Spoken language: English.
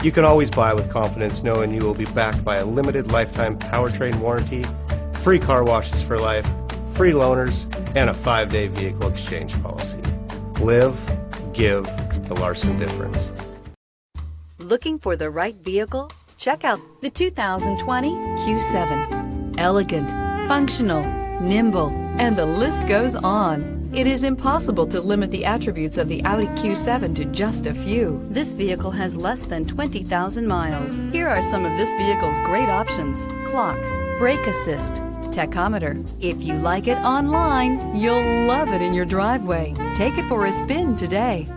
You can always buy with confidence knowing you will be backed by a limited lifetime powertrain warranty, free car washes for life, free loaners, and a 5-day vehicle exchange policy. Live, give the Larson difference. Looking for the right vehicle? Check out the 2020 Q7. Elegant, functional, nimble, and the list goes on. It is impossible to limit the attributes of the Audi Q7 to just a few. This vehicle has less than 20,000 miles. Here are some of this vehicle's great options: clock, brake assist, tachometer. If you like it online, you'll love it in your driveway. Take it for a spin today.